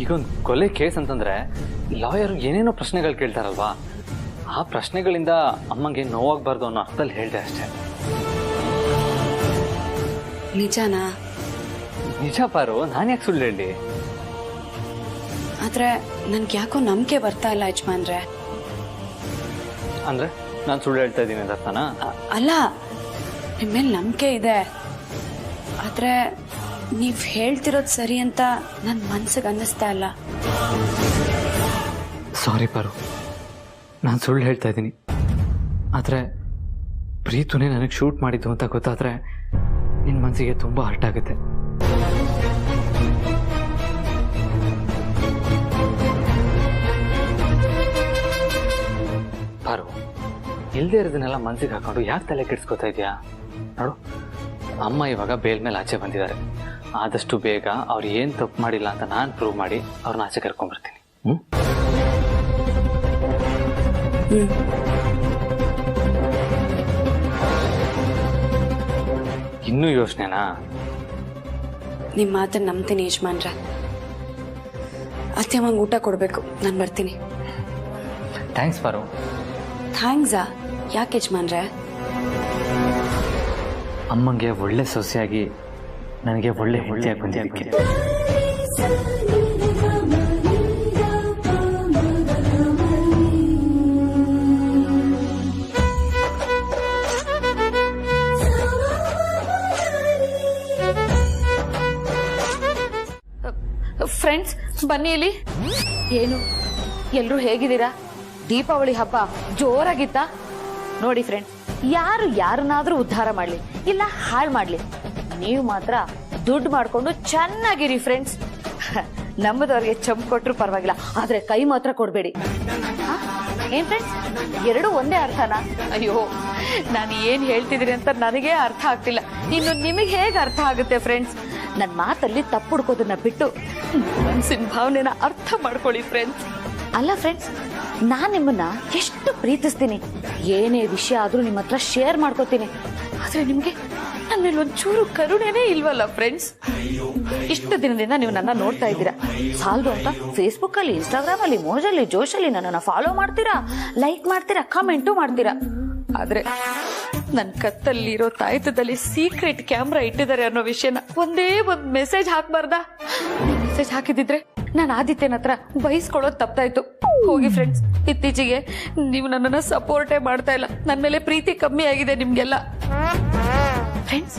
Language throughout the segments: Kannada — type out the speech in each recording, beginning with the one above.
ಈಗೊಂದು ಕೊಲೆ ಕೇಸ್ ಅಂತಂದ್ರೆ ಲಾಯರ್ ಏನೇನೋ ಪ್ರಶ್ನೆಗಳು ಕೇಳ್ತಾರಲ್ವಾ, ಆ ಪ್ರಶ್ನೆಗಳಿಂದ ಅಮ್ಮಂಗೆ ನೋವಾಗಬಾರ್ದು ಅನ್ನೋ ಅರ್ಥದಲ್ಲಿ ಹೇಳಿದೆ ಅಷ್ಟೇ. ನಿಜನಾ? ನಿಜ ಪಾರು, ನಾನು ಯಾಕೆ ಸುಳ್ಳು ಹೇಳಿ? ಆದ್ರೆ ನನ್ಗೆ ಯಾಕೋ ನಂಬಿಕೆ ಬರ್ತಾ ಇಲ್ಲ ಯಜಮಾನ್ರೆ. ಅಂದ್ರೆ ನಾನು ಸುಳ್ಳು ಹೇಳ್ತಾ ಇದ್ದೀನಿ ಅಂತ ಅರ್ಥನಾ? ಅಲ್ಲ, ನಿಮ್ಮೇಲೆ ನಂಬಿಕೆ ಇದೆ, ಆದ್ರೆ ನೀವ್ ಹೇಳ್ತಿರೋದು ಸರಿ ಅಂತ ನನ್ನ ಮನ್ಸಿಗೆ ಅನ್ನಿಸ್ತಾ ಇಲ್ಲ. ಸಾರಿ ಪಾರು, ನಾನು ಸುಳ್ಳು ಹೇಳ್ತಾ ಇದ್ದೀನಿ. ಆದರೆ ಪ್ರೀತುನೇ ನನಗೆ ಶೂಟ್ ಮಾಡಿದ್ದು ಅಂತ ಗೊತ್ತಾದರೆ ನಿನ್ನ ಮನಸ್ಸಿಗೆ ತುಂಬ ಹರ್ಟ್ ಆಗುತ್ತೆ. ಪಾರು, ಇಲ್ಲದೆ ಇರೋದನ್ನೆಲ್ಲ ಮನಸ್ಸಿಗೆ ಹಾಕೊಂಡು ಯಾಕೆ ತಲೆ ಕೆಡಿಸ್ಕೊತಾ ಇದೆಯಾ? ನೋಡು, ಅಮ್ಮ ಇವಾಗ ಬೇಲ್ ಮೇಲೆ ಆಚೆ ಬಂದಿದ್ದಾರೆ. ಆದಷ್ಟು ಬೇಗ ಅವ್ರು ಏನು ತಪ್ಪು ಮಾಡಿಲ್ಲ ಅಂತ ನಾನು ಪ್ರೂವ್ ಮಾಡಿ ಅವ್ರನ್ನ ಆಚೆ ಕರ್ಕೊಂಡ್ಬರ್ತೀನಿ. ಇನ್ನೂ ಯೋಚನೆನಾ? ನಿಮ್ಮ ಮಾತನ್ನು ನಂಬ್ತೀನಿ ಯಜಮಾನ್ರೆ. ಅತ್ತೆಮ್ಮಂಗೆ ಊಟ ಕೊಡಬೇಕು, ನಾನು ಬರ್ತೀನಿ. ಥ್ಯಾಂಕ್ಸ್ ಪಾರು. ಥ್ಯಾಂಕ್ಸಾ? ಯಾಕೆ ಯಜಮಾನ್ರೆ? ಅಮ್ಮಂಗೆ ಒಳ್ಳೆ ಸೊಸೆಯಾಗಿ ನನಗೆ ಒಳ್ಳೆ ಹೆಂಡತಿಯಾಗಿ ಬಂದಿದ್ದಕ್ಕೆ. ಫ್ರೆಂಡ್ಸ್ ಬನ್ನಿ ಇಲ್ಲಿ. ಏನು ಎಲ್ರೂ ಹೇಗಿದ್ದೀರಾ? ದೀಪಾವಳಿ ಹಬ್ಬ ಜೋರಾಗಿತ್ತ? ನೋಡಿ ಫ್ರೆಂಡ್ಸ್, ಯಾರು ಯಾರನ್ನಾದ್ರೂ ಉದ್ಧಾರ ಮಾಡ್ಲಿ ಇಲ್ಲ ಹಾಳು ಮಾಡ್ಲಿ, ನೀವು ಮಾತ್ರ ದುಡ್ಡು ಮಾಡ್ಕೊಂಡು ಚೆನ್ನಾಗಿರಿ ಫ್ರೆಂಡ್ಸ್. ನಮ್ಮದವ್ರಿಗೆ ಚಂಪ್ ಕೊಟ್ರು ಪರವಾಗಿಲ್ಲ, ಆದ್ರೆ ಕೈ ಮಾತ್ರ ಕೊಡ್ಬೇಡಿ. ಏನ್ ಫ್ರೆಂಡ್ಸ್, ಎರಡೂ ಒಂದೇ ಅರ್ಥನಾ? ಅಯ್ಯೋ, ನಾನು ಏನ್ ಹೇಳ್ತಿದ್ದೀರಿ ಅಂತ ನನಗೆ ಅರ್ಥ ಆಗ್ತಿಲ್ಲ, ಇನ್ನು ನಿಮಗೆ ಹೇಗೆ ಅರ್ಥ ಆಗುತ್ತೆ ಫ್ರೆಂಡ್ಸ್? ನನ್ನ ಮಾತಲ್ಲಿ ತಪ್ಪು ಹುಡ್ಕೋದನ್ನ ಬಿಟ್ಟು ಮನಸ್ಸಿನ ಭಾವನೆನ ಅರ್ಥ ಮಾಡ್ಕೊಳ್ಳಿ ಫ್ರೆಂಡ್ಸ್. ಅಲ್ಲ ಫ್ರೆಂಡ್ಸ್, ನಾನ್ ನಿಮ್ಮನ್ನ ಎಷ್ಟು ಪ್ರೀತಿಸ್ತೀನಿ, ಏನೇ ವಿಷಯ ಆದ್ರೂ ನಿಮ್ಮ ಹತ್ರ ಶೇರ್ ಮಾಡ್ಕೋತೀನಿ, ಆದ್ರೆ ನಿಮ್ಗೆ ನನ್ನ ಮೇಲೆ ಒಂಚೂರು ಕರುಣೆನೇ ಇಲ್ವಲ್ಲ ಫ್ರೆಂಡ್ಸ್? ಇಷ್ಟು ದಿನದಿಂದ ನೀವು ನನ್ನ ನೋಡ್ತಾ ಇದ್ದೀರಾ, ಸಾಲ್ದು ಅಂತ ಫೇಸ್ಬುಕ್ ಅಲ್ಲಿ, ಇನ್ಸ್ಟಾಗ್ರಾಮ್ ಅಲ್ಲಿ, ಮೋಜಲ್ಲಿ ಜೋಶಲ್ಲಿ ನನ್ನನ್ನ ಫಾಲೋ ಮಾಡ್ತೀರಾ, ಲೈಕ್ ಮಾಡ್ತೀರಾ, ಕಮೆಂಟು ಮಾಡ್ತೀರಾ, ಆದ್ರೆ ನನ್ನ ಕತ್ತಲ್ಲಿರೋ ತಾಯ್ತದಲ್ಲಿ ಸೀಕ್ರೆಟ್ ಕ್ಯಾಮ್ರಾ ಇಟ್ಟಿದ್ದಾರೆ ಅನ್ನೋ ವಿಷಯನ ಒಂದೇ ಒಂದು ಮೆಸೇಜ್ ಹಾಕ್ಬಾರ್ದಾ? ಮೆಸೇಜ್ ಹಾಕಿದಿದ್ರೆ ನಾನು ಆದಿತ್ಯನ ಹತ್ರ ಬಯಸ್ಕೊಳ್ಳೋದು ತಪ್ಪಾಯ್ತು. ಹೋಗಿ ಫ್ರೆಂಡ್ಸ್, ಇತ್ತೀಚೆಗೆ ನೀವು ನನ್ನನ್ನ ಸಪೋರ್ಟೇ ಮಾಡ್ತಾ ಇಲ್ಲ, ನನ್ನ ಮೇಲೆ ಪ್ರೀತಿ ಕಮ್ಮಿ ಆಗಿದೆ ನಿಮ್ಗೆಲ್ಲ. ಫ್ರೆಂಡ್ಸ್,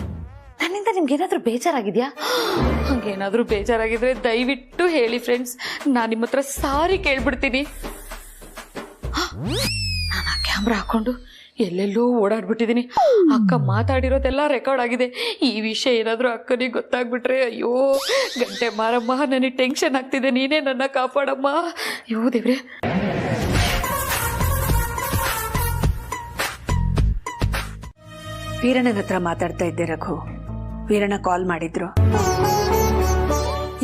ನನ್ನಿಂದ ನಿಮ್ಗೆ ಏನಾದ್ರೂ ಬೇಜಾರಾಗಿದ್ಯಾ? ಹಂಗೇನಾದ್ರೂ ಬೇಜಾರಾಗಿದ್ರೆ ದಯವಿಟ್ಟು ಹೇಳಿ ಫ್ರೆಂಡ್ಸ್, ನಾನು ನಿಮ್ಮ ಹತ್ರ ಸಾರಿ ಕೇಳ್ಬಿಡ್ತೀನಿ. ನಾನು ಆ ಕ್ಯಾಮ್ರಾ ಹಾಕೊಂಡು ಎಲ್ಲೆಲ್ಲೋ ಓಡಾಡ್ಬಿಟ್ಟಿದೀನಿ. ಅಕ್ಕ ಮಾತಾಡಿರೋದೆಲ್ಲ ರೆಕಾರ್ಡ್ ಆಗಿದೆ. ಈ ವಿಷಯ ಏನಾದ್ರೂ ಅಕ್ಕನಿಗೆ ಗೊತ್ತಾಗ್ಬಿಟ್ರೆ ಅಯ್ಯೋ ಗಂಟೆ ಮಾರಮ್ಮ, ನನಗೆ ಟೆನ್ಷನ್ ಆಗ್ತಿದೆ, ನೀನೇ ನನ್ನ ಕಾಪಾಡಮ್ಮ. ಅಯ್ಯೋ ದೇವ್ರೆ. ವೀರಣ್ಣನ ಹತ್ರ ಮಾತಾಡ್ತಾ ಇದ್ದೆ ರಘು. ವೀರಣ್ಣ ಕಾಲ್ ಮಾಡಿದ್ರು,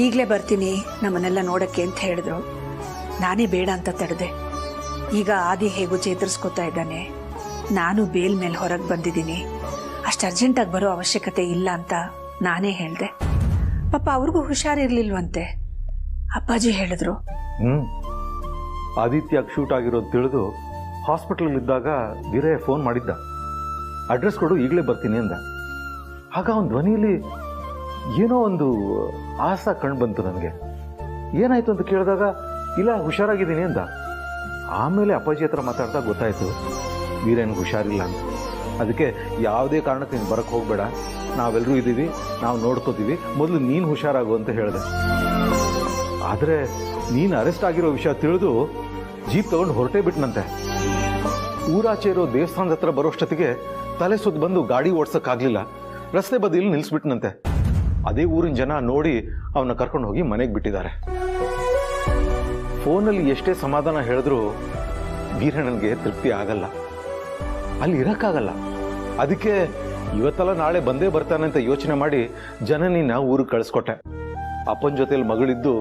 ಈಗಲೇ ಬರ್ತೀನಿ ನಮ್ಮನ್ನೆಲ್ಲ ನೋಡಕ್ಕೆ ಅಂತ ಹೇಳಿದ್ರು. ನಾನೇ ಬೇಡ ಅಂತ ತಡೆದೆ. ಈಗ ಆದಿ ಹೇಗೂ ಚೇತರಿಸ್ಕೊತಾ ಇದ್ದಾನೆ, ನಾನು ಬೇಲ್ ಮೇಲೆ ಹೊರಗೆ ಬಂದಿದ್ದೀನಿ, ಅಷ್ಟು ಅರ್ಜೆಂಟಾಗಿ ಬರೋ ಅವಶ್ಯಕತೆ ಇಲ್ಲ ಅಂತ ನಾನೇ ಹೇಳಿದೆ. ಪಾಪ ಅವ್ರಿಗೂ ಹುಷಾರಿರ್ಲಿಲ್ವಂತೆ, ಅಪ್ಪಾಜಿ ಹೇಳಿದ್ರು. ಆದಿತ್ಯಕ್ಕೆ ಶೂಟ್ ಆಗಿರೋದು ತಿಳಿದು ಹಾಸ್ಪಿಟಲ್ ಇದ್ದಾಗ ವೀರಯ್ಯ ಫೋನ್ ಮಾಡಿದ್ದ, ಅಡ್ರೆಸ್ ಕೊಡು ಈಗಲೇ ಬರ್ತೀನಿ ಅಂದ. ಆಗ ಅವನ ಧ್ವನಿಯಲ್ಲಿ ಏನೋ ಒಂದು ಆಸೆ ಕಂಡು ಬಂತು ನನಗೆ. ಏನಾಯ್ತು ಅಂತ ಕೇಳಿದಾಗ ಇಲ್ಲ ಹುಷಾರಾಗಿದ್ದೀನಿ ಅಂದ. ಆಮೇಲೆ ಅಪ್ಪಾಜಿ ಹತ್ರ ಮಾತಾಡ್ತಾ ಗೊತ್ತಾಯ್ತು ವೀರಯ್ಯನಿಗೆ ಹುಷಾರಿಲ್ಲ ಅಂತ. ಅದಕ್ಕೆ ಯಾವುದೇ ಕಾರಣಕ್ಕೆ ನೀನು ಬರಕ್ಕೆ ಹೋಗಬೇಡ, ನಾವೆಲ್ಲರೂ ಇದ್ದೀವಿ, ನಾವು ನೋಡ್ಕೋತೀವಿ, ಮೊದಲು ನೀನು ಹುಷಾರಾಗು ಅಂತ ಹೇಳಿದೆ. ಆದರೆ ನೀನು ಅರೆಸ್ಟ್ ಆಗಿರೋ ವಿಷಯ ತಿಳಿದು ಜೀಪ್ ತಗೊಂಡು ಹೊರಟೇ ಬಿಟ್ನಂತೆ. ಊರಾಚೆ ಇರೋ ದೇವಸ್ಥಾನದ ಹತ್ರ ಬರೋಷ್ಟೊತ್ತಿಗೆ ತಲೆ ಸುತ್ತ ಬಂದು ಗಾಡಿ ಓಡ್ಸೋಕ್ಕಾಗಲಿಲ್ಲ, ರಸ್ತೆ ಬದಿಯಲ್ಲಿ ನಿಲ್ಲಿಸ್ಬಿಟ್ನಂತೆ. ಅದೇ ಊರಿನ ಜನ ನೋಡಿ ಅವನ್ನ ಕರ್ಕೊಂಡು ಹೋಗಿ ಮನೆಗೆ ಬಿಟ್ಟಿದ್ದಾರೆ. ಫೋನಲ್ಲಿ ಎಷ್ಟೇ ಸಮಾಧಾನ ಹೇಳಿದ್ರು ವೀರಣ್ಣನಿಗೆ ತೃಪ್ತಿ ಆಗಲ್ಲ, ಅಲ್ಲಿ ಇರೋಕ್ಕಾಗಲ್ಲ. ಅದಕ್ಕೆ ಇವತ್ತೆಲ್ಲ ನಾಳೆ ಬಂದೇ ಬರ್ತಾನೆ ಅಂತ ಯೋಚನೆ ಮಾಡಿ ಜನನಿನ ಊರಿಗೆ ಕಳಿಸ್ಕೊಟ್ಟೆ. ಅಪ್ಪನ ಜೊತೆಲಿ ಮಗಳಿದ್ದು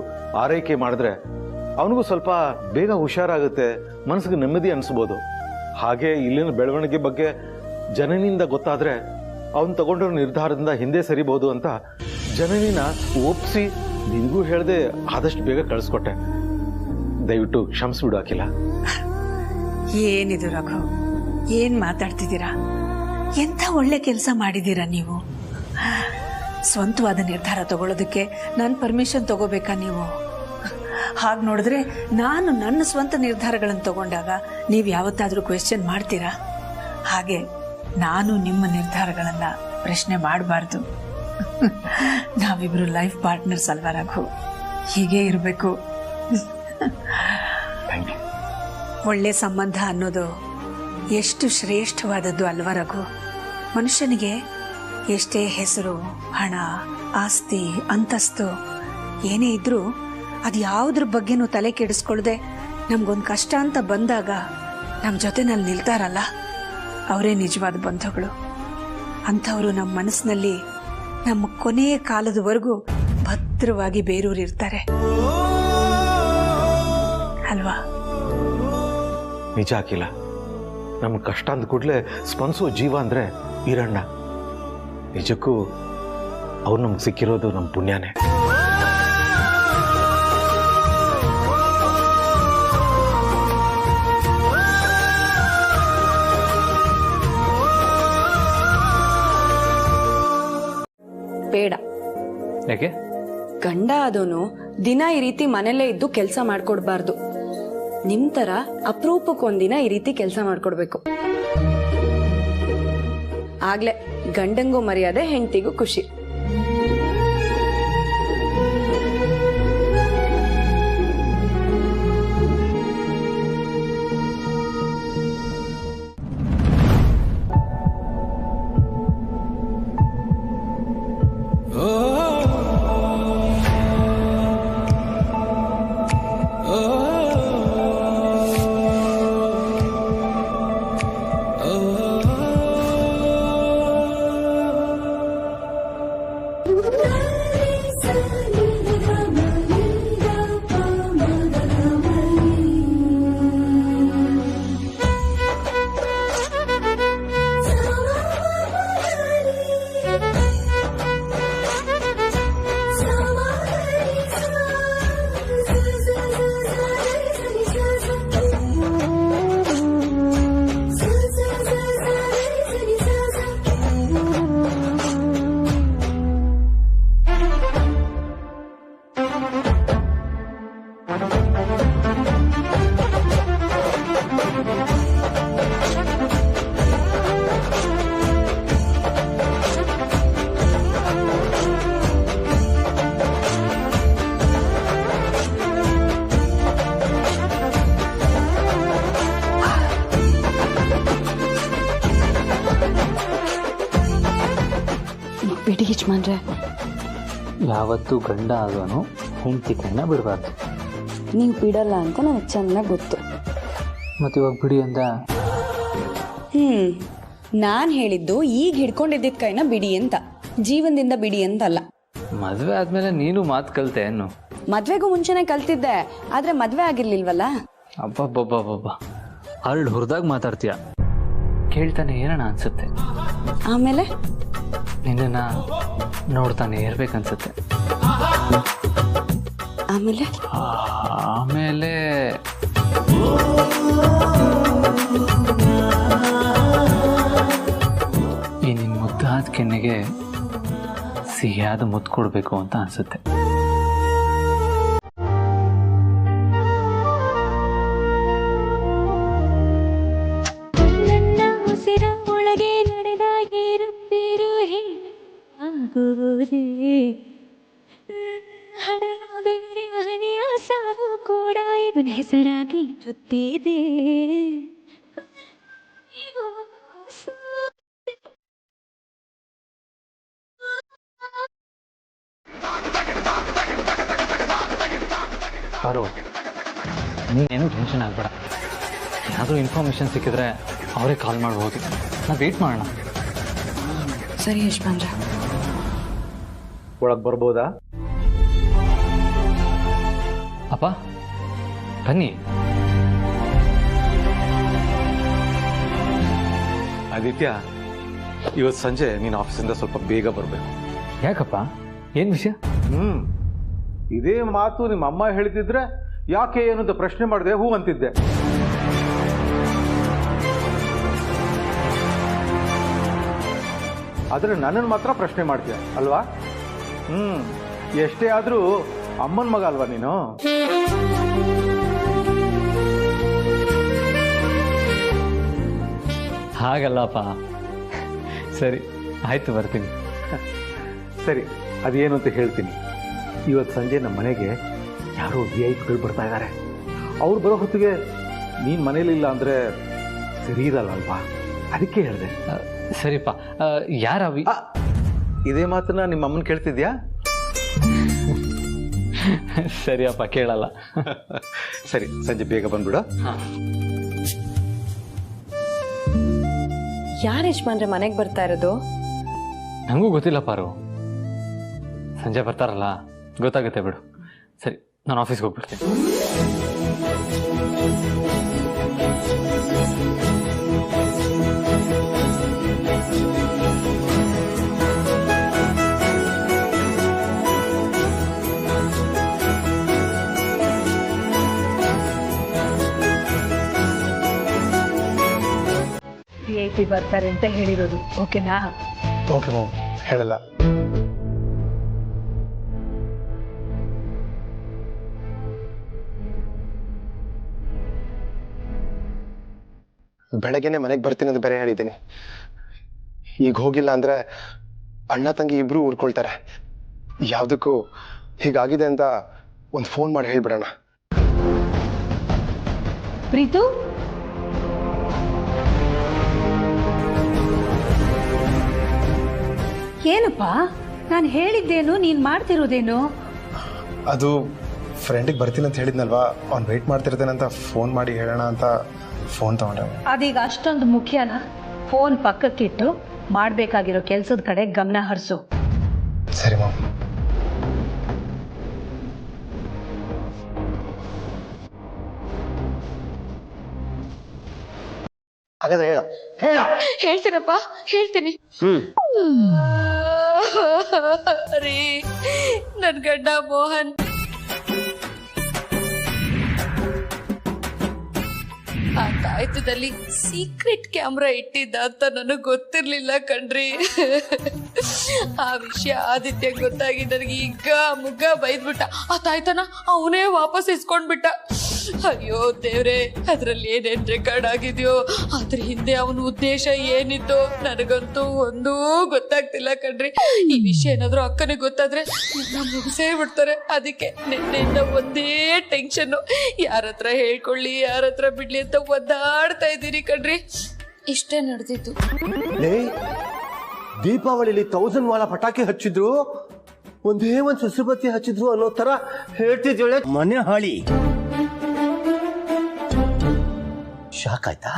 ಆರೈಕೆ ಮಾಡಿದ್ರೆ ಅವನಿಗೂ ಸ್ವಲ್ಪ ಬೇಗ ಹುಷಾರಾಗುತ್ತೆ, ಮನಸ್ಸಿಗೆ ನೆಮ್ಮದಿ ಅನಿಸ್ಬೋದು. ಹಾಗೆ ಇಲ್ಲಿನ ಬೆಳವಣಿಗೆ ಬಗ್ಗೆ ಜನನಿಂದ ಗೊತ್ತಾದ್ರೆ ಅವನು ತಗೊಂಡಿರೋ ನಿರ್ಧಾರದಿಂದ ಹಿಂದೆ ಸರಿಬಹುದು ಅಂತ ಜನನಿನ ಒಪ್ಪಿಸಿ ನಿನಗೂ ಹೇಳ್ದೆ ಆದಷ್ಟು ಬೇಗ ಕಳಿಸ್ಕೊಟ್ಟೆ. ದಯವಿಟ್ಟು ಕ್ಷಮಿಸ್ಬಿಡು ಅಖಿಲ. ಏನಿದು ರಘು, ಏನ್ ಮಾತಾಡ್ತಿದ್ದೀರಾ? ಎಂಥ ಒಳ್ಳೆ ಕೆಲಸ ಮಾಡಿದ್ದೀರಾ ನೀವು. ಸ್ವಂತವಾದ ನಿರ್ಧಾರ ತಗೊಳ್ಳೋದಕ್ಕೆ ನಾನು ಪರ್ಮಿಷನ್ ತಗೋಬೇಕಾ ನೀವು? ಹಾಗೆ ನೋಡಿದ್ರೆ ನಾನು ನನ್ನ ಸ್ವಂತ ನಿರ್ಧಾರಗಳನ್ನು ತಗೊಂಡಾಗ ನೀವು ಯಾವತ್ತಾದರೂ ಕ್ವೆಶ್ಚನ್ ಮಾಡ್ತೀರಾ? ಹಾಗೆ ನಾನು ನಿಮ್ಮ ನಿರ್ಧಾರಗಳನ್ನ ಪ್ರಶ್ನೆ ಮಾಡಬಾರ್ದು. ನಾವಿಬ್ರು ಲೈಫ್ ಪಾರ್ಟ್ನರ್ಸ್ ಅಲ್ವಾ ರಘು? ಹೀಗೆ ಇರಬೇಕು. ಒಳ್ಳೆ ಸಂಬಂಧ ಅನ್ನೋದು ಎಷ್ಟು ಶ್ರೇಷ್ಠವಾದದ್ದು ಅಲ್ವಾ ರಘು? ಮನುಷ್ಯನಿಗೆ ಎಷ್ಟೇ ಹೆಸರು, ಹಣ, ಆಸ್ತಿ, ಅಂತಸ್ತು ಏನೇ ಇದ್ರೂ ಅದು ಯಾವುದ್ರ ಬಗ್ಗೆನೂ ತಲೆ ಕೆಡಿಸ್ಕೊಳ್ದೆ ನಮ್ಗೊಂದು ಕಷ್ಟ ಅಂತ ಬಂದಾಗ ನಮ್ಮ ಜೊತೆನಲ್ಲಿ ನಿಲ್ತಾರಲ್ಲ, ಅವರೇ ನಿಜವಾದ ಬಂಧುಗಳು. ಅಂಥವರು ನಮ್ಮ ಮನಸ್ಸಿನಲ್ಲಿ ನಮ್ಮ ಕೊನೆಯ ಕಾಲದವರೆಗೂ ಭದ್ರವಾಗಿ ಬೇರೂರಿರ್ತಾರೆ ಅಲ್ವಾ? ನಿಜ ಅಖಿಲ. ನಮ್ಗೆ ಕಷ್ಟ ಅಂದ ಕೂಡಲೇ ಸ್ಪಂದಿಸೋ ಜೀವ ಅಂದ್ರೆ ಈರಣ್ಣ. ನಿಜಕ್ಕೂ ಅವ್ರು ನಮ್ಗೆ ಸಿಕ್ಕಿರೋದು ನಮ್ಮ ಪುಣ್ಯನೇ. ಬೇಡ. ಯಾಕೆ? ಗಂಡ ಆದೋನು ದಿನ ಈ ರೀತಿ ಮನೆಯಲ್ಲೇ ಇದ್ದು ಕೆಲಸ ಮಾಡ್ಕೊಡ್ಬಾರ್ದು. ನಿಮ್ ತರ ಅಪರೂಪಕ್ಕೊಂದಿನ ಈ ರೀತಿ ಕೆಲಸ ಮಾಡ್ಕೊಡ್ಬೇಕು. ಆಗ್ಲೇ ಗಂಡಂಗೂ ಮರ್ಯಾದೆ, ಹೆಂಡತಿಗೂ ಖುಷಿ. ಬಿಡಿ ಯಜಮಾನ್ರೆ. ಯಾವತ್ತೂ ಗಂಡ ಆಗೋನು ಹೆಂಡತಿ ಕೈನ ಬಿಡಬಾರ್ದು. ನೀವು ಬಿಡಲ್ಲ ಅಂತ ನನಗೆ ಚೆನ್ನಾಗಿ ಗೊತ್ತು. ಮತ್ತೆ ಇವಾಗ ಬಿಡಿ ಅಂದ? ನಾನು ಹೇಳಿದ್ದು ಈಗ ಹಿಡ್ಕೊಂಡಿದ್ದಿದ್ದ ಕೈನ ಬಿಡಿ ಅಂತ, ಜೀವನದಿಂದ ಬಿಡಿ ಅಂತಲ್ಲ. ಮದ್ವೆ ಆದ್ಮೇಲೆ ನೀನು ಮಾತು ಕಲ್ತೆ ಏನು? ಮದ್ವೆಗೂ ಮುಂಚೆನೆ ಕಲ್ತಿದ್ದೆ, ಆದ್ರೆ ಮದ್ವೆ ಆಗಿರ್ಲಿಲ್ವಲ್ಲ. ಅಬ್ಬಬ್ಬಬ್ಬಬ್ಬ, ಅರಳು ಹುರಿದಾಗ ಮಾತಾಡ್ತೀಯ. ಕೇಳ್ತಾನೆ ಏನಣ ಅನ್ಸುತ್ತೆ. ಆಮೇಲೆ ನಿನ್ನ ನೋಡ್ತಾನೆ ಇರ್ಬೇಕನ್ಸುತ್ತೆ. ಆಮೇಲೆ ಆಮೇಲೆ ಈ ನಿನ್ ಮುದ್ದಾದ ಕೆನ್ನೆಗೆ ಸಿಹಿಯಾದ ಮುದ್ದು ಕೊಡ್ಬೇಕು ಅಂತ ಅನ್ಸುತ್ತೆ. ನನ್ನ ಉಸಿರ ಒಳಗೆ ನಡೆದಾಗಿರುತ್ತಿರು ಆಗುವುದೇ ಹಣೆಯ ಸಾವು ಕೂಡ ಇವನ ಹೆಸರಾಗಿ ಜೊತ್ತಿದೆ. ಪಾರು, ನೀನೇನು ಟೆನ್ಷನ್ ಆಗಬೇಡ. ಏನಾದರೂ ಇನ್ಫಾರ್ಮೇಶನ್ ಸಿಕ್ಕಿದ್ರೆ ಅವರೇ ಕಾಲ್ ಮಾಡ್ಬೋದು. ನಾವು ವೇಟ್ ಮಾಡೋಣ. ಸರಿ ಯಜಮಾನ್ರ. ಒಳಗೆ ಬರ್ಬೋದಾ? ಅಪ್ಪ ಬನ್ನಿ. ಆದಿತ್ಯ, ಇವತ್ತು ಸಂಜೆ ನೀನು ಆಫೀಸಿಂದ ಸ್ವಲ್ಪ ಬೇಗ ಬರಬೇಕು. ಯಾಕಪ್ಪ, ಏನು ವಿಷಯ? ಇದೇ ಮಾತು ನಿಮ್ಮ ಅಮ್ಮ ಹೇಳ್ತಿದ್ರೆ ಯಾಕೆ ಏನು ಅಂತ ಪ್ರಶ್ನೆ ಮಾಡಿದೆ, ಹೂ ಅಂತಿದ್ದೆ. ಆದರೆ ನನ್ನನ್ನು ಮಾತ್ರ ಪ್ರಶ್ನೆ ಮಾಡ್ತೀಯ ಅಲ್ವಾ? ಎಷ್ಟೇ ಆದರೂ ಅಮ್ಮನ ಮಗ ಅಲ್ವಾ ನೀನು? ಹಾಗಲ್ಲಪ್ಪ. ಸರಿ ಆಯ್ತು, ಬರ್ತೀನಿ. ಸರಿ, ಅದೇನು ಅಂತ ಹೇಳ್ತೀನಿ. ಇವತ್ತು ಸಂಜೆ ನಮ್ಮ ಮನೆಗೆ ಯಾರೋ VIP ಬರ್ತಾ ಇದ್ದಾರೆ. ಅವ್ರು ಬರೋ ಹೊತ್ತಿಗೆ ನೀನು ಮನೇಲಿಲ್ಲ ಅಂದರೆ ಸರಿ ಇರಲ್ಲ ಅಲ್ವಾ? ಅದಕ್ಕೆ ಹೇಳಿದೆ. ಸರಿಪ್ಪ. ಯಾರ ಇದೇ ಮಾತನ್ನ ನಿಮ್ಮ ಅಮ್ಮನ ಕೇಳ್ತಿದ್ಯಾ? ಸರಿಯಪ್ಪ, ಕೇಳಲ್ಲ. ಸರಿ, ಸಂಜೆ ಬೇಗ ಬಂದ್ಬಿಡು. ಯಾರು ಯಜಮಾನ್ರೆ ಮನೆಗೆ ಬರ್ತಾ ಇರೋದು? ನನಗೂ ಗೊತ್ತಿಲ್ಲ ಪಾರು. ಸಂಜೆ ಬರ್ತಾರಲ್ಲ, ಗೊತ್ತಾಗುತ್ತೆ ಬಿಡು. ಸರಿ, ನಾನು ಆಫೀಸ್ಗೆ ಹೋಗ್ಬಿಡ್ತೀನಿ. VIP ಬರ್ತಾರೆ ಅಂತ ಹೇಳಿರೋದು, ಓಕೆನಾ? ಓಕೆ ಮ್ಯಾಮ್, ಹೇಳಲ್ಲ. ಬೆಳಗ್ಗೆನೆ ಮನೆಗೆ ಬರ್ತೀನಿ ಅಂತ ಬೇರೆ ಹೇಳಿದ್ದೀನಿ. ಈಗ ಹೋಗಿಲ್ಲ ಅಂದ್ರೆ ಅಣ್ಣ ತಂಗಿ ಇಬ್ರು ಊರ್ಕೊಳ್ತಾರೆ. ಯಾವುದಕ್ಕೂ ಹೀಗಾಗಿದೆ ಅಂತ ಒಂದು ಫೋನ್ ಮಾಡಿ ಹೇಳ್ಬಿಡೋಣ. ಪ್ರೀತು, ಏನಪ್ಪ ನಾನು ಹೇಳಿದ್ದೇನು, ನೀನು ಮಾಡ್ತಿರೋದೇನು? ಅದು ಫ್ರೆಂಡಿಗೆ ಬರ್ತೀನಿ ಅಂತ ಹೇಳಿದ್ನಲ್ವಾ, ಅವ್ನು ವೆಯ್ಟ್ ಮಾಡ್ತಿರ್ತೇನೆ ಅಂತ ಫೋನ್ ಮಾಡಿ ಹೇಳೋಣ ಅಂತ ಫೋನ್ ತಗೊಂಡೆ. ಅದೀಗ ಅಷ್ಟೊಂದು ಮುಖ್ಯನಾ? ಫೋನ್ ಪಕ್ಕಕ್ಕಿಟ್ಟು ಮಾಡಬೇಕಾಗಿರೋ ಕೆಲಸದ ಕಡೆ ಗಮನ ಹರಿಸು. ಸರಿ ಮ್ಯಾಮ್. ಹಾಗಾದ್ರೆ ಹೇಳ. ಹೇಳ್ತೀನಪ್ಪ, ಹೇಳ್ತೀನಿ. ರೀ, ನನ್ ಗಂಡ ಮೋಹನ್ ಆ ಕಾಯ್ತದಲ್ಲಿ ಸೀಕ್ರೆಟ್ ಕ್ಯಾಮ್ರಾ ಇಟ್ಟಿದ್ದ ಅಂತ ನನಗೆ ಗೊತ್ತಿರ್ಲಿಲ್ಲ ಕಣ್ರಿ. ಆ ವಿಷಯ ಆದಿತ್ಯ ಗೊತ್ತಾಗಿ ನನಗೆ ಈಗ ಮುಗ್ಗ ಬೈದ್ಬಿಟ್ಟ. ಆ ತಾಯ್ತನ ಅವನೇ ವಾಪಸ್ ಇಸ್ಕೊಂಡ್ಬಿಟ್ಟ. ಅಯ್ಯೋ ದೇವ್ರೆ, ಅದ್ರಲ್ಲಿ ಏನೇನ್ ರೆಕಾರ್ಡ್ ಆಗಿದ್ಯೋ, ಅದ್ರ ಹಿಂದೆ ಅವನ ಉದ್ದೇಶ ಏನಿತ್ತು ನನಗಂತೂ ಒಂದೂ ಗೊತ್ತಾಗ್ತಿಲ್ಲ ಕಣ್ರಿ. ಈ ವಿಷಯ ಏನಾದ್ರೂ ಅಕ್ಕನಿಗೆ ಗೊತ್ತಾದ್ರೆ ನನ್ನ ಮುಗಿಸೇ ಬಿಡ್ತಾರೆ. ಅದಕ್ಕೆ ನಿನ್ನೆಯಿಂದ ಒಂದೇ ಟೆನ್ಷನ್, ಯಾರ ಹತ್ರ ಹೇಳ್ಕೊಳ್ಳಿ ಯಾರ ಹತ್ರ ಬಿಡ್ಲಿ ಅಂತ ಒದ್ದಾಡ್ತಾ ಇದ್ದೀರಿ ಕಣ್ರಿ. ಇಷ್ಟೇ ನಡೆದಿತ್ತು. ದೀಪಾವಳಿಲಿ 1000 ವಾಲ ಪಟಾಕಿ ಹಚ್ಚಿದ್ರು, ಒಂದೇ ಒಂದು ಸುಸುಬತ್ತಿ ಹಚ್ಚಿದ್ರು ಅನ್ನೋ ತರ ಹೇಳ್ತಿದ್ದೇಳೆ. ಮನೆ ಹಾಳಿ ಶಾಕ್ ಆಯ್ತಾ?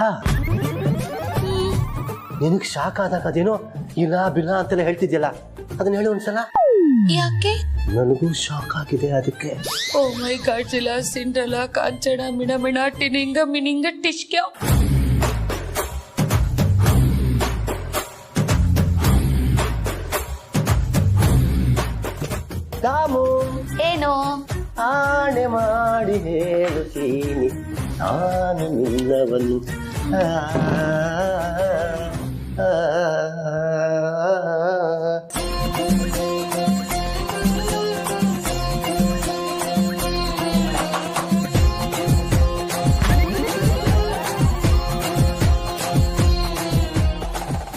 ನಿನಗ್ ಶಾಕ್ ಆದಾಗ ಅದೇನೋ ಇಲ್ಲ ಬಿಲ್ಲ ಅಂತೆಲ್ಲ ಹೇಳ್ತಿದ್ಯಲ್ಲ, ಅದನ್ನ ಹೇಳಿ ಒಂದ್ಸಲ. ಯಾಕೆ? ನನಗೂ ಶಾಕ್ ಆಗಿದೆ ಅದಕ್ಕೆ. ಓ ಮೈ ಗಾಡ್, ಜಿಲಾ ಸಿಂಡ್ರಲಾ ಕಾಂಚನ ಮಿಣಮಿಣ ಟಿನಿಂಗ ಮಿನಿಂಗ ಟಿಶ್ಕ್ಯಾ. ದಾಮು, ಏನು ಆಣೆ ಮಾಡಿ ಹೇಳುತ್ತೀನಿ ನಾನು ನಿನ್ನವನ್ನು.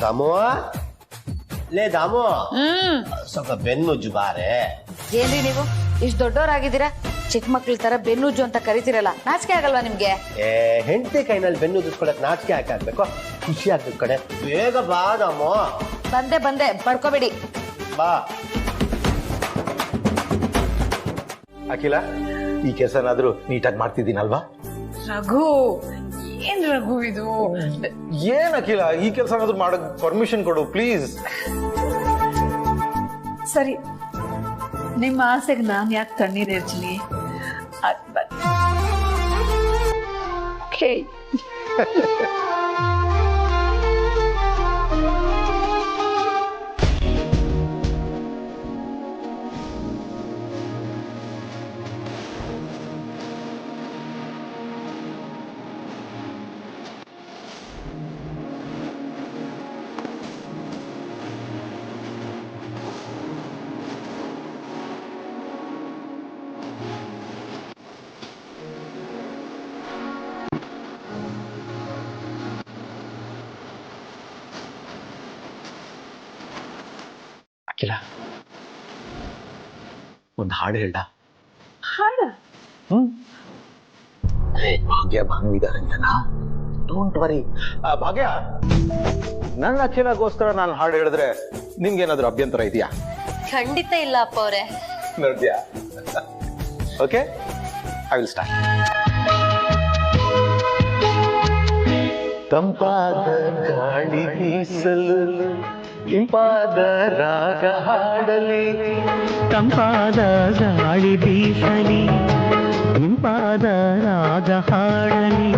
ದಾಮು, ಲೇ ದಾಮು, ಸ್ವಲ್ಪ ಬೆನ್ನುಜ್ಜು ಬಾರೆ. ಏನ್ರಿ ನೀವು ಇಷ್ಟು ದೊಡ್ಡವರಾಗಿದ್ದೀರಾ, ಚಿಕ್ಕ ಮಕ್ಳ ತರ ಬೆನ್ನುಜ್ಜು ಅಂತ ಕರಿತಿರಲ್ಲ, ನಾಚಿಕೆ ಆಗಲ್ವಾ ನಿಮ್ಗೆ? ಹೆಂಡತಿ ಕೈನಲ್ಲಿ ಬೆನ್ನುಜ್ಜಿಸ್ಕೊಳಕ್ ನಾಚಿಕೆ ಹಾಕಾಗ್ಬೇಕು, ಖುಷಿ ಆಗ್ಬೇಕು ಕಡೆ. ಬೇಗ ಬಾ ದಾಮು. ಬಂದೆ ಪಡ್ಕೋಬೇಡಿ. ಬಾ. ಅಖಿಲ, ಈ ಕೆಲಸನಾದ್ರೂ ನೀಟಾಗಿ ಮಾಡ್ತಿದ್ದೀನಲ್ವಾ? ರಘು, ಏನ್ ರಘು ಇದು? ಏನ್ ಅಖಿಲ, ಈ ಕೆಲಸನಾದ್ರೂ ಮಾಡಕ್ ಪರ್ಮಿಷನ್ ಕೊಡು ಪ್ಲೀಸ್. ಸರಿ, ನಿಮ್ಮ ಆಸೆಗೆ ನಾನು ಯಾಕೆ ತಣ್ಣೀರ್ ಎರಚಲಿ? ಇಲ್ಲ ಒಂದು ಹಾಡು ಹೇಳ. ಹಾಡು? ಭಾಗ್ಯ ಭಾನು ಇದ್ದಾರೆ ಅಂತನಾ? Don't worry. ಭಾಗ್ಯ, ನನ್ನ ಅಚ್ಚನಾಗೋಸ್ಕರ ನಾನು ಹಾಡು ಹೇಳಿದ್ರೆ ನಿಮ್ಗೇನಾದ್ರೂ ಅಭ್ಯಂತರ ಇದೆಯಾ? ಖಂಡಿತ ಇಲ್ಲ ಅಪ್ಪ ಅವರೇ. ನೋಡ್ತೀಯಾ? Okay, I will start. ತಂಪಾದ ಗಾಳಿ ಬೀಸಲು ಇಂಪಾದ ರಾಗ ಹಾಡಲಿ, ತಂಪಾದ ಗಾಳಿ ಬೀಸಲಿ ಇಂಪಾದ ರಾಗ ಹಾಡಲಿ,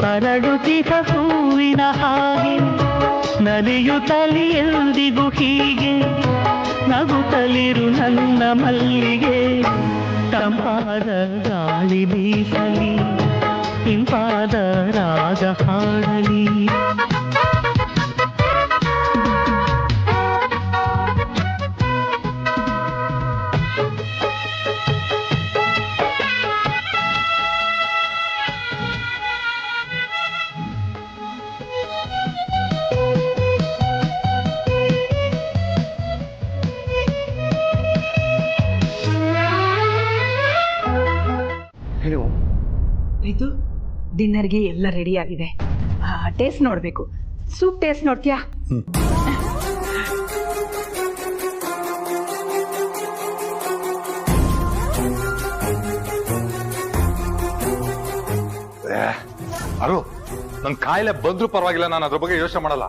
ಹರಡುತ್ತಿದ್ದ ಹೂವಿನ ಹಾಗೆ ನಲಿಯುತ್ತಲಿ ಎಂದಿಗೂ ಹೀಗೆ ನಗುತ್ತಲಿರು ನನ್ನ ಮಲ್ಲಿಗೆ. ತಂಪಾದ ಗಾಳಿ ಬೀಸಲಿ ಇಂಪಾದ ರಾಗ ಹಾಡಲಿ. ಇದು ಡಿನ್ನರ್ಗೆ ಎಲ್ಲ ರೆಡಿ ಆಗಿದೆ. ಟೇಸ್ಟ್ ನೋಡ್ಬೇಕು. Soup taste ನೋಡ್ತೀಯಾ? ಅರು, ನನ್ ಕಾಯಿಲೆ ಬಂದ್ರೂ ಪರವಾಗಿಲ್ಲ, ನಾನು ಅದ್ರ ಬಗ್ಗೆ ಯೋಚನೆ ಮಾಡಲ್ಲ.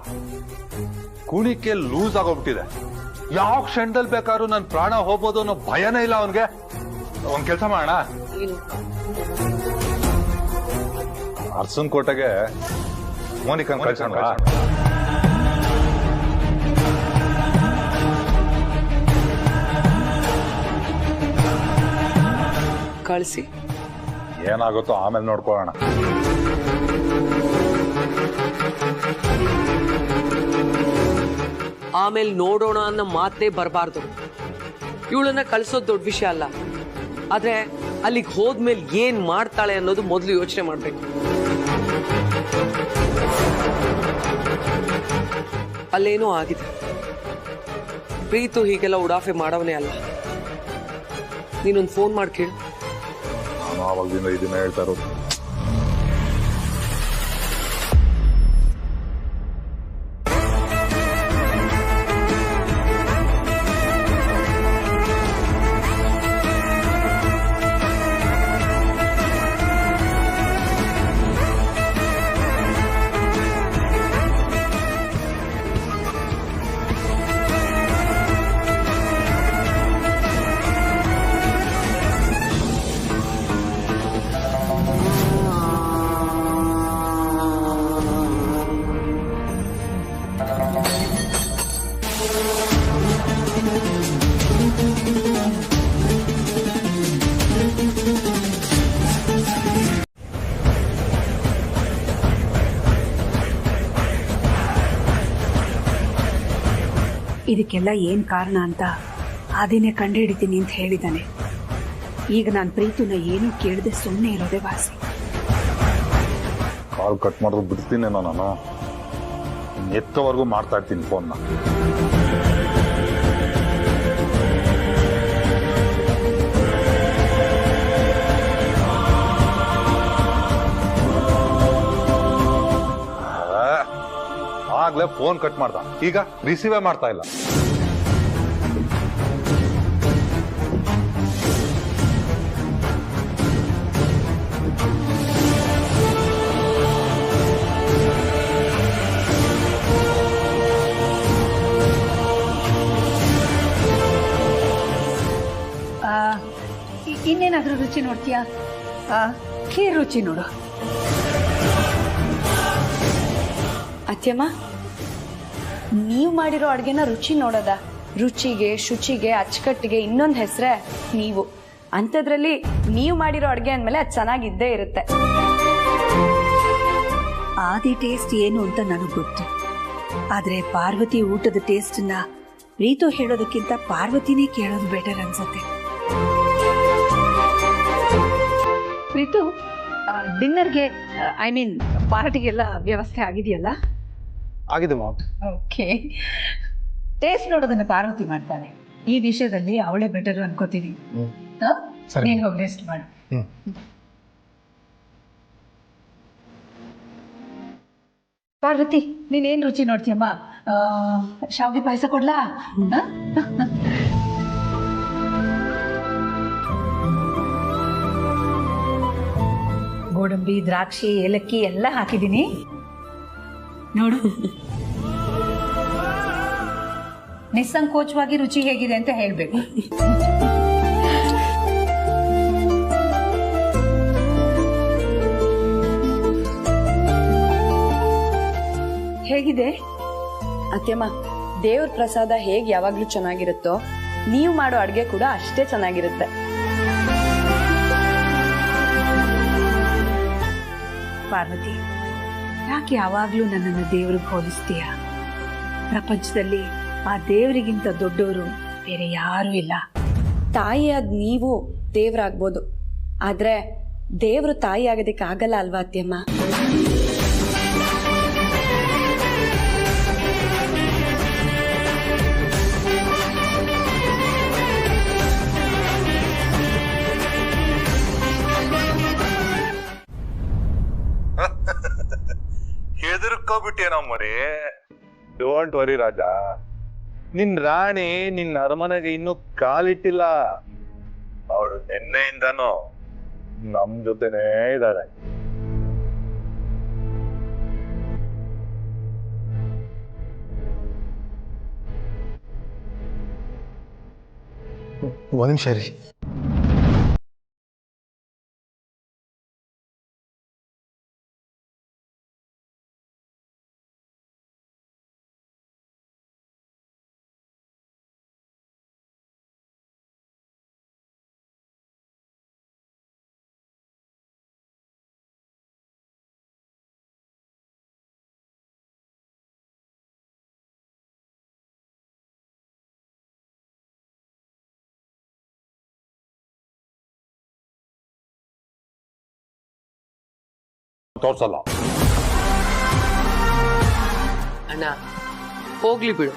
ಕುಣಿಕೆ ಲೂಸ್ ಆಗೋಗ್ಬಿಟ್ಟಿದೆ. ಯಾವ ಕ್ಷಣದಲ್ಲಿ ಬೇಕಾದ್ರೂ ನನ್ ಪ್ರಾಣ ಹೋಗ್ಬೋದು ಅನ್ನೋ ಭಯನೇ ಇಲ್ಲ ಅವನ್ಗೆ. ಒಂದ್ ಕೆಲ್ಸ ಮಾಡೋಣ, ಅರ್ಸನ್ ಕೋಟೆಗೆ ಮೋನಿಕನ್ ಕಳ್ಸೋಣ. ಕಳಿಸಿ, ಏನಾಗುತ್ತೋ ಆಮೇಲೆ ನೋಡ್ಕೊಳ್ಳೋಣ. ಆಮೇಲೆ ನೋಡೋಣ ಅನ್ನೋ ಮಾತೇ ಬರಬಾರ್ದು. ಇವಳನ್ನ ಕಳ್ಸೋದು ದೊಡ್ಡ ವಿಷಯ ಅಲ್ಲ, ಆದ್ರೆ ಅಲ್ಲಿಗೆ ಹೋದ್ಮೇಲೆ ಏನ್ ಮಾಡ್ತಾಳೆ ಅನ್ನೋದು ಮೊದಲು ಯೋಚನೆ ಮಾಡ್ಬೇಕು. ಅಲ್ಲೇನೋ ಆಗಿದೆ. ಪ್ರೀತು ಹೀಗೆಲ್ಲ ಉಡಾಫೆ ಮಾಡವನೇ ಅಲ್ಲ. ನೀನೊಂದು ಫೋನ್ ಮಾಡಿ ಕೇಳು. ನಾನು ಆವಾಗದಿಂದ ಇದನ್ನ ಹೇಳ್ತಾ ಇರೋದು. ಇದಕ್ಕೆಲ್ಲ ಏನ್ ಕಾರಣ ಅಂತ ಆದಿನೇ ಕಂಡುಹಿಡಿತೀನಿ ಅಂತ ಹೇಳಿದ್ದಾನೆ. ಈಗ ನಾನು ಪ್ರೀತುನ ಏನೂ ಕೇಳದೆ ಸುಮ್ಮನೆ ಇರೋದೇ ವಾಸಿ. ಕಾಲ್ ಕಟ್ ಮಾಡೋದು ಬಿಡ್ತೀನೇನೋ ನಾನು. ಎತ್ತವರೆಗೂ ಮಾಡ್ತಾ ಇರ್ತೀನಿ ಫೋನ್ನ. ಆಗ್ಲೇ ಫೋನ್ ಕಟ್ ಮಾಡ್ದ, ಈಗ ರಿಸೀವೇ ಮಾಡ್ತಾ ಇಲ್ಲ. ಇನ್ನೇನಾದ್ರೂ ರುಚಿ ನೋಡ್ತೀಯಾ? ಖೀರ್ ರುಚಿ ನೋಡು. ಅತ್ಯಮ್ಮ, ನೀವು ಮಾಡಿರೋ ಅಡ್ಗೆನ ರುಚಿ ನೋಡೋದ? ರುಚಿಗೆ, ಶುಚಿಗೆ, ಅಚ್ಚುಕಟ್ಟಿಗೆ ಇನ್ನೊಂದು ಹೆಸರೇ ನೀವು. ಅಂಥದ್ರಲ್ಲಿ ನೀವು ಮಾಡಿರೋ ಅಡ್ಗೆ ಅಂದಮೇಲೆ ಅದು ಚೆನ್ನಾಗಿದ್ದೇ ಇರುತ್ತೆ. ಆದಿ ಟೇಸ್ಟ್ ಏನು ಅಂತ ನನಗೆ ಗೊತ್ತು, ಆದ್ರೆ ಪಾರ್ವತಿ ಊಟದ ಟೇಸ್ಟ್ನ ಪ್ರೀತು ಹೇಳೋದಕ್ಕಿಂತ ಪಾರ್ವತಿನೇ ಕೇಳೋದು ಬೆಟರ್ ಅನ್ಸುತ್ತೆ. ಪ್ರೀತು, ಡಿನ್ನರ್ಗೆ ಐ ಮೀನ್ ಪಾರ್ಟಿಗೆಲ್ಲ ವ್ಯವಸ್ಥೆ ಆಗಿದೆಯಲ್ಲ? ಆಗಿದೆ ಮಾಮ್. ಓಕೆ. ಟೇಸ್ಟ್ ನೋಡೋದನ್ನ ಪಾರ್ವತಿ ಮಾಡ್ತಾನೆ. ಈ ವಿಷಯದಲ್ಲಿ ಅವಳೇ ಬೆಟರ್ ಅನ್ಕೋತೀನಿ. ನೀನ್ ಹೋಗಿ ರೆಸ್ಟ್ ಮಾಡು. ಪಾರ್ವತಿ, ನೀನೇನ್ ರುಚಿ ನೋಡ್ತೀಯಮ್ಮ? ಶಾವಿಗೆ ಪಾಯಸ ಕೊಡ್ಲಾ? ಗೋಡಂಬಿ, ದ್ರಾಕ್ಷಿ, ಏಲಕ್ಕಿ ಎಲ್ಲ ಹಾಕಿದ್ದೀನಿ ನೋಡು. ನಿಸ್ಸಂಕೋಚವಾಗಿ ರುಚಿ ಹೇಗಿದೆ ಅಂತ ಹೇಳ್ಬೇಕು. ಹೇಗಿದೆ ಅತ್ಯಮ್ಮ? ದೇವ್ರ ಪ್ರಸಾದ ಹೇಗ್ ಯಾವಾಗ್ಲೂ ಚೆನ್ನಾಗಿರುತ್ತೋ ನೀವು ಮಾಡೋ ಅಡ್ಗೆ ಕೂಡ ಅಷ್ಟೇ ಚೆನ್ನಾಗಿರುತ್ತೆ. ಪಾರ್ವತಿ, ಯಾಕೆ ಯಾವಾಗ್ಲೂ ನನ್ನನ್ನು ದೇವ್ರಿಗೆ ಹೋಲಿಸ್ತೀಯ? ಪ್ರಪಂಚದಲ್ಲಿ ಆ ದೇವರಿಗಿಂತ ದೊಡ್ಡವರು ಬೇರೆ ಯಾರೂ ಇಲ್ಲ. ತಾಯಿಯಾದ ನೀವು ದೇವ್ರಾಗ್ಬೋದು, ಆದ್ರೆ ದೇವ್ರು ತಾಯಿ ಆಗೋದಕ್ಕೆ ಆಗಲ್ಲ ಅಲ್ವಾ ಅತ್ಯಮ್ಮ? ಹೆದರ್ಕೋಬಿಟ್ಟೇನೋ ಮರಿ. ಡೋಂಟ್ ವರಿ ರಾಜ, ನಿನ್ ರಾಣಿ ನಿನ್ನ ಅರಮನೆಗೆ ಇನ್ನೂ ಕಾಲಿಟ್ಟಿಲ್ಲ. ಅವಳು ನಿನ್ನೆಯಿಂದನೂ ನಮ್ ಜೊತೆನೇ ಇದ್ದಾಳೆ. ಒಂದ್ ನಿಮಿಷ ರೀ. ತೋರ್ಸಲ್ಲ. ಅಣ್ಣ ಹೋಗ್ಲಿ ಬಿಡು,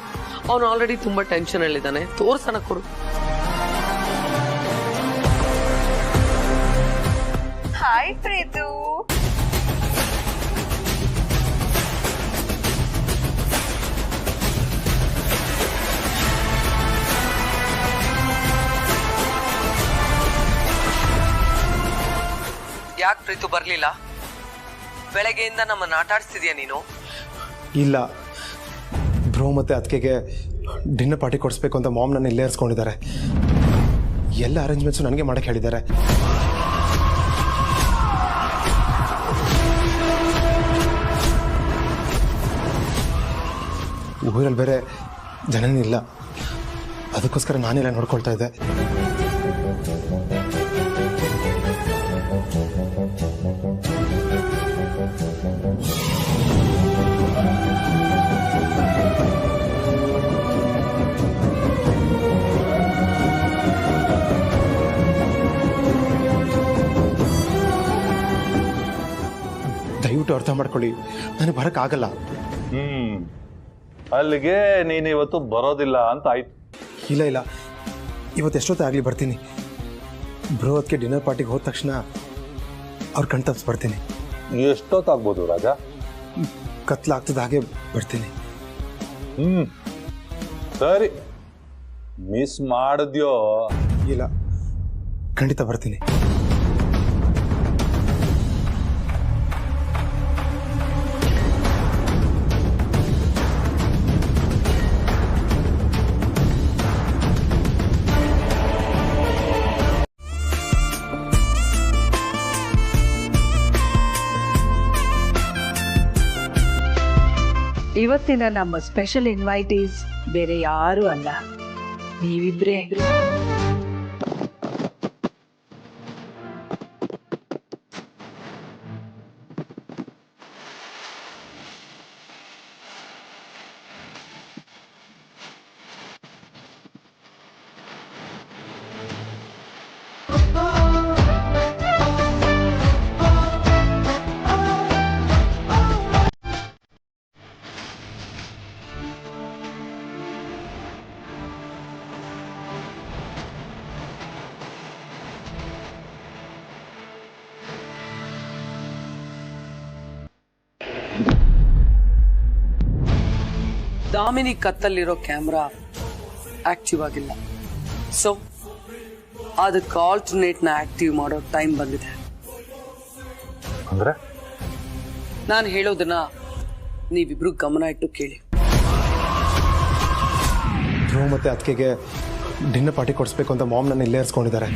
ಅವನು ಆಲ್ರೆಡಿ ತುಂಬಾ ಟೆನ್ಷನ್ ಅಲ್ಲಿದ್ದಾನೆ. ತೋರ್ಸನ ಕೊಡು. ಹಾಯ್ ಪ್ರೀತು. ಯಾಕೆ ಪ್ರೀತು ಬರ್ಲಿಲ್ಲ? ಬೆಳಗ್ಗೆಯಿಂದ ನಮ್ಮನ್ನ ಆಟ ಆಡಿಸ್ತಿದ್ಯಾ ನೀನು? ಇಲ್ಲ, ಬ್ರೋ ಮತ್ತೆ ಅದಕ್ಕೆ ಡಿನ್ನರ್ ಪಾರ್ಟಿ ಕೊಡಿಸ್ಬೇಕು ಅಂತ ಮಾಮ್ ನನ್ನ ಇಲ್ಲೇ ಇರಿಸ್ಕೊಂಡಿದ್ದಾರೆ. ಎಲ್ಲ ಅರೇಂಜ್ಮೆಂಟ್ಸು ನನಗೆ ಮಾಡಕ್ಕೆ ಹೇಳಿದ್ದಾರೆ. ಊರಲ್ಲಿ ಬೇರೆ ಜನನೇ ಇಲ್ಲ, ಅದಕ್ಕೋಸ್ಕರ ನಾನೆಲ್ಲ ನೋಡ್ಕೊಳ್ತಾ ಇದ್ದೆ. ದಯವಿಟ್ಟು ಅರ್ಥ ಮಾಡ್ಕೊಳ್ಳಿ, ನನಗೆ ಬರೋಕ್ಕಾಗಲ್ಲ. ಅಲ್ಲಿಗೆ ನೀನು ಇವತ್ತು ಬರೋದಿಲ್ಲ ಅಂತ ಆಯ್ತು. ಇಲ್ಲ ಇಲ್ಲ, ಇವತ್ತು ಎಷ್ಟೊತ್ತೇ ಆಗಲಿ ಬರ್ತೀನಿ. ಬ್ರೋ ಅದಕ್ಕೆ ಡಿನ್ನರ್ ಪಾರ್ಟಿಗೆ ಹೋದ ತಕ್ಷಣ ಅವ್ರ ಕಣ್ ತಪ್ಪಿಸಿ ಬರ್ತೀನಿ. ಎಷ್ಟೊತ್ತಾಗ್ಬೋದು ರಾಜ? ಕತ್ಲಾಗ್ತದ ಹಾಗೆ ಬರ್ತೀನಿ. ಸರಿ, ಮಿಸ್ ಮಾಡಿದ್ಯೋ? ಇಲ್ಲ, ಖಂಡಿತ ಬರ್ತೀನಿ. ಇವತ್ತಿನ ನಮ್ಮ ಸ್ಪೆಷಲ್ ಇನ್ವೈಟೀಸ್ ಬೇರೆ ಯಾರೂ ಅಲ್ಲ, ನೀವಿಬ್ರೇ. ದಾಮಿನಿ ಕತ್ತಲ್ಲಿರೋ ಕ್ಯಾಮ್ರಾ ಆಕ್ಟಿವ್ ಆಗಿಲ್ಲ. ಸೊ ಅದಕ್ಕೆ ಆಲ್ಟರ್ನೇಟ್ ನ ಆಕ್ಟಿವ್ ಮಾಡೋ ಟೈಮ್ ಬಂದಿದೆ. ಅಂದ್ರೆ ನಾನು ಹೇಳೋದನ್ನ ನೀವಿಬ್ರು ಗಮನ ಇಟ್ಟು ಕೇಳಿ. ಧ್ರುವ ಮತ್ತೆ ಅದಕ್ಕೆ ಡಿನ್ನರ್ ಪಾರ್ಟಿ ಕೊಡಿಸ್ಬೇಕು ಅಂತ ಮಾಮ್ ನನ್ನ ಇಲ್ಲೇ ಇರಿಸ್ಕೊಂಡಿದ್ದಾರೆ.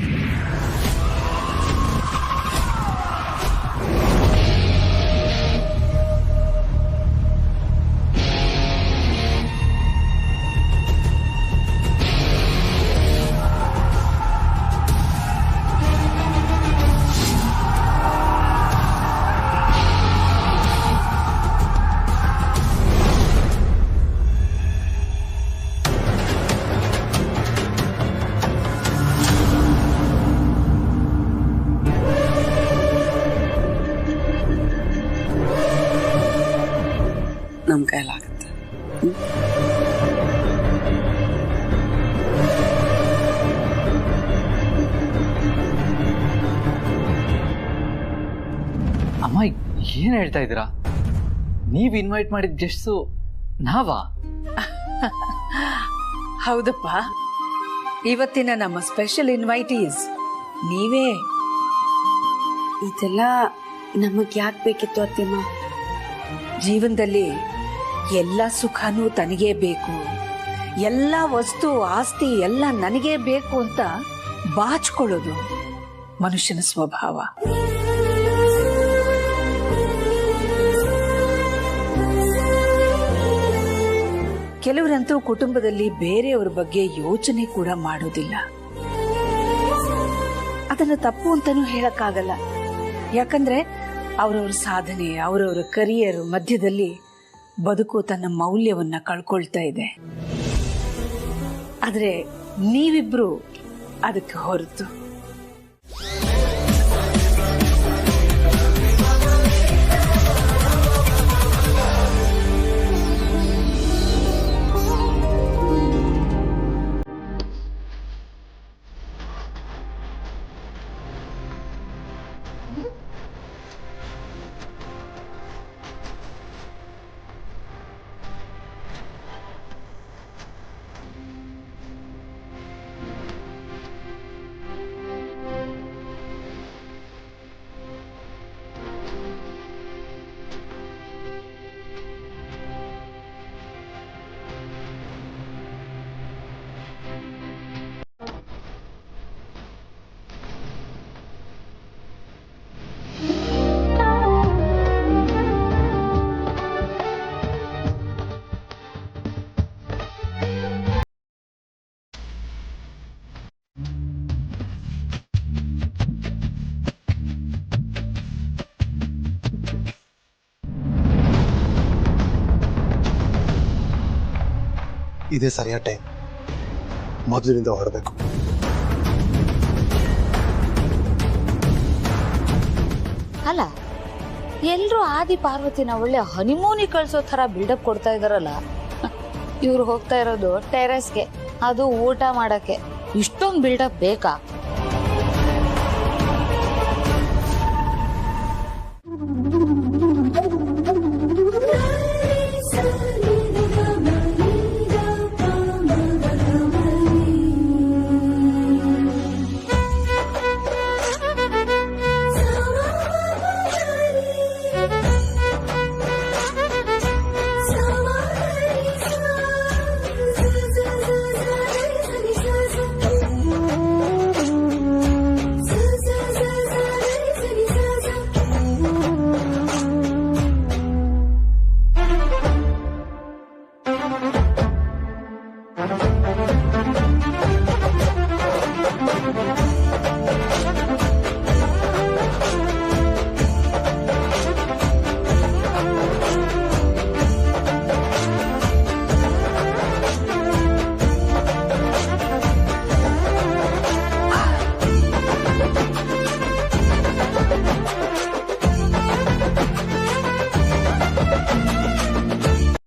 ನಮ್ ಕೈಲಾಗುತ್ತೆ. ಅಮ್ಮ ಏನ್ ಹೇಳ್ತಾ ಇದ್ದೀರಾ? ನೀವ್ ಇನ್ವೈಟ್ ಮಾಡಿದ ಗೆಸ್ಟ್ಸು ನಾವಾ? ಹೌದಪ್ಪ, ಇವತ್ತಿನ ನಮ್ಮ ಸ್ಪೆಷಲ್ ಇನ್ವೈಟೀಸ್ ನೀವೇ. ಇದೆಲ್ಲ ನಮಗ್ ಯಾಕೆ ಬೇಕಿತ್ತು ಅತ್ತೆಮ್ಮ? ಜೀವನದಲ್ಲಿ ಎಲ್ಲ ಸುಖನೂ ತನಗೇ ಬೇಕು, ಎಲ್ಲ ವಸ್ತು ಆಸ್ತಿ ಎಲ್ಲ ನನಗೇ ಬೇಕು ಅಂತ ಬಾಚ್ಕೊಳ್ಳೋದು ಮನುಷ್ಯನ ಸ್ವಭಾವ. ಕೆಲವರಂತೂ ಕುಟುಂಬದಲ್ಲಿ ಬೇರೆಯವರ ಬಗ್ಗೆ ಯೋಚನೆ ಕೂಡ ಮಾಡೋದಿಲ್ಲ. ಅದನ್ನ ತಪ್ಪು ಅಂತಾನೂ ಹೇಳಕ್ಕಾಗಲ್ಲ. ಯಾಕಂದ್ರೆ ಅವರವರ ಸಾಧನೆ, ಅವರವರ ಕರಿಯರ್ ಮಧ್ಯದಲ್ಲಿ ಬದುಕು ತನ್ನ ಮೌಲ್ಯವನ್ನ ಕಳ್ಕೊಳ್ತಾ ಇದೆ. ಆದ್ರೆ ನೀವಿಬ್ರು ಅದಕ್ಕೆ ಹೊರತು. ಇದೇ ಸರಿಯಾದ ಟೈಮ್, ಮೊದಲಿನಿಂದ ಹೊರಡಬೇಕು. ಅಲ್ಲ, ಎಲ್ರು ಆದಿ ಪಾರ್ವತಿನ ಒಳ್ಳೆ ಹನಿಮೂನಿಗೆ ಕಳ್ಸೋ ತರ ಬಿಲ್ಡಪ್ ಕೊಡ್ತಾ ಇದಾರಲ್ಲ. ಇವ್ರು ಹೋಗ್ತಾ ಇರೋದು ಟೆರೆಸ್ಗೆ, ಅದು ಊಟ ಮಾಡಕ್ಕೆ. ಇಷ್ಟೊಂದು ಬಿಲ್ಡಪ್ ಬೇಕಾ?